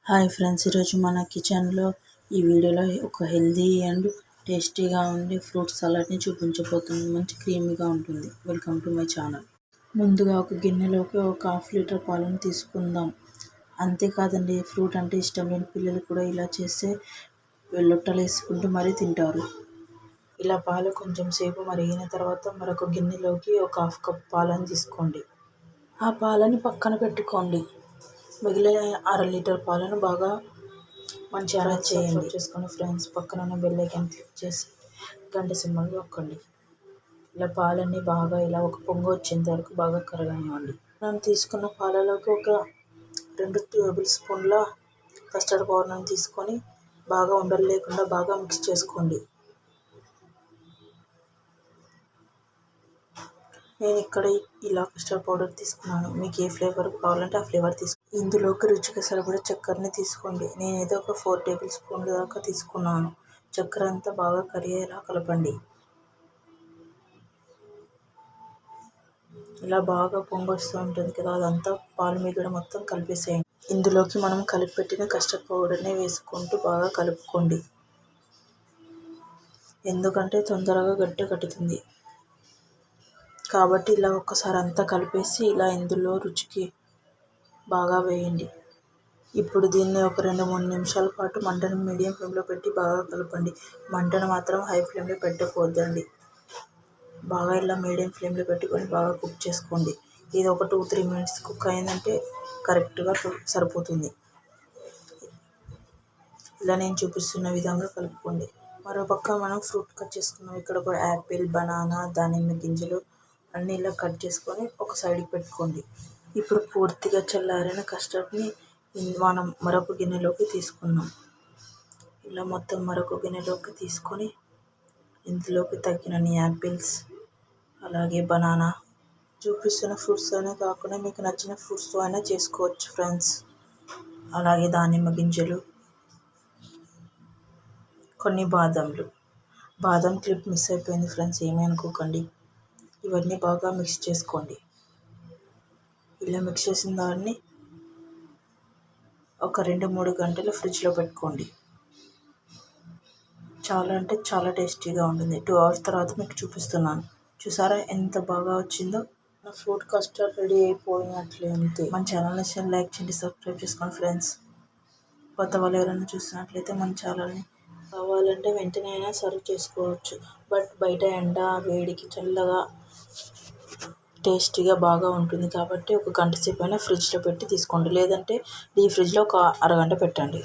Hi friends, ఈరోజు మన కిచెన్లో ఈ వీడియోలో ఒక హెల్దీ అండ్ టేస్టీగా ఉండే ఫ్రూట్ సలాడ్ని చూపించబోతున్నాను. మంచి క్రీమీగా ఉంటుంది. Welcome to my channel. ముందుగా ఒక గిన్నెలోకి ఒక హాఫ్ లీటర్ పాలను తీసుకుందాం. అంతేకాదండి, ఫ్రూట్ అంటే ఇష్టం లేని పిల్లలు కూడా ఇలా చేస్తే లొట్టలు వేసుకుంటూ మరీ తింటారు. ఇలా పాలు కొంచెం సేపు మరిగిన తర్వాత మరొక గిన్నెలోకి ఒక హాఫ్ కప్ పాలను తీసుకోండి. ఆ పాలని పక్కన పెట్టుకోండి. మిగిలిన అర లీటర్ పాలను బాగా మంచిగా చేయండి చేసుకుని ఫ్రెండ్స్, పక్కన ఉన్న బెల్ ఐకాన్ క్లిక్ చేసి గంట సింబల్ నొక్కండి. ఇలా పాలన్నీ బాగా ఇలా ఒక పొంగు వచ్చేంత వరకు బాగా కరగనివ్వండి. మనం తీసుకున్న పాలలోకి ఒక 2 టేబుల్ స్పూన్ల కస్టర్డ్ పౌడర్ని తీసుకొని బాగా ఉండలు లేకుండా బాగా మిక్స్ చేసుకోండి. నేను ఇక్కడ ఇలా కస్టర్డ్ పౌడర్ తీసుకున్నాను. మీకు ఏ ఫ్లేవర్ కావాలంటే ఆ ఫ్లేవర్ తీసుకోండి. ఇందులోకి రుచికి సరిపడే చక్కెరని తీసుకోండి. నేనైతే ఒక 4 టేబుల్ స్పూన్ల దాకా తీసుకున్నాను. చక్కెర అంతా బాగా కరిగేలా కలపండి. ఇలా బాగా పొంగు వస్తూ ఉంటుంది కదా, అదంతా పాలు మీగడ మొత్తం కలిపేసేయండి. ఇందులోకి మనం కలిపి పెట్టిన కస్టర్డ్ పౌడర్ని వేసుకుంటూ బాగా కలుపుకోండి. ఎందుకంటే తొందరగా గట్టి కట్టుతుంది కాబట్టి ఇలా ఒక్కసారి అంతా కలిపేసి ఇలా ఇందులో రుచికి బాగా వేయండి. ఇప్పుడు దీన్ని ఒక 2-3 నిమిషాల పాటు మంటను మీడియం ఫ్లేమ్లో పెట్టి బాగా కలపండి. మంటను మాత్రం హై ఫ్లేమ్లో పెట్టకూడదండి. బాగా ఇలా మీడియం ఫ్లేమ్లో పెట్టుకొని బాగా కుక్ చేసుకోండి. ఇది ఒక 2-3 మినిట్స్ కుక్ అయిందంటే కరెక్ట్గా సరిపోతుంది. ఇలా నేను చూపిస్తున్న విధంగా కలుపుకోండి. మరోపక్క మనం ఫ్రూట్ కట్ చేసుకున్నాం. ఇక్కడ ఒక యాపిల్, బనానా, దానిమ్మ గింజలు అన్నీ ఇలా కట్ చేసుకొని ఒక సైడ్కి పెట్టుకోండి. ఇప్పుడు పూర్తిగా చల్లారిన కస్టర్డ్ని మనం మరొక గిన్నెలోకి తీసుకుందాం. ఇలా మొత్తం మరొక గిన్నెలోకి తీసుకొని ఇందులోకి తగినన్ని యాపిల్స్, అలాగే బనానా, చూపిస్తున్న ఫ్రూట్స్ అయినా కాకుండా మీకు నచ్చిన ఫ్రూట్స్తో అయినా చేసుకోవచ్చు ఫ్రెండ్స్. అలాగే దానిమ్మ గింజలు, కొన్ని బాదం క్లిప్ మిస్ అయిపోయింది ఫ్రెండ్స్, ఏమీ అనుకోకండి. ఇవన్నీ బాగా మిక్స్ చేసుకోండి. ఇలా మిక్స్ చేసిన దాన్ని ఒక 2-3 గంటలు ఫ్రిడ్జ్లో పెట్టుకోండి. చాలా అంటే చాలా టేస్టీగా ఉంటుంది. 2 అవర్స్ తర్వాత మీకు చూపిస్తున్నాను. చూసారా ఎంత బాగా వచ్చిందో. నా ఫ్రూట్ కస్టర్డ్ రెడీ అయిపోయినట్లే. అంతే. మన ఛానల్ని లైక్ చేయండి, సబ్స్క్రైబ్ చేసుకోండి ఫ్రెండ్స్. కొత్త వాళ్ళు ఎవరైనా చూస్తున్నట్లయితే మన ఛానల్ని కావాలంటే వెంటనే అయినా సర్వ్ చేసుకోవచ్చు. బట్ బయట ఎండ వేడికి చల్లగా టేస్టీగా బాగా ఉంటుంది కాబట్టి ఒక గంట సేపు అయినా ఫ్రిడ్జ్లో పెట్టి తీసుకోండి. లేదంటే డీప్ ఫ్రిడ్జ్లో ఒక అరగంట పెట్టండి.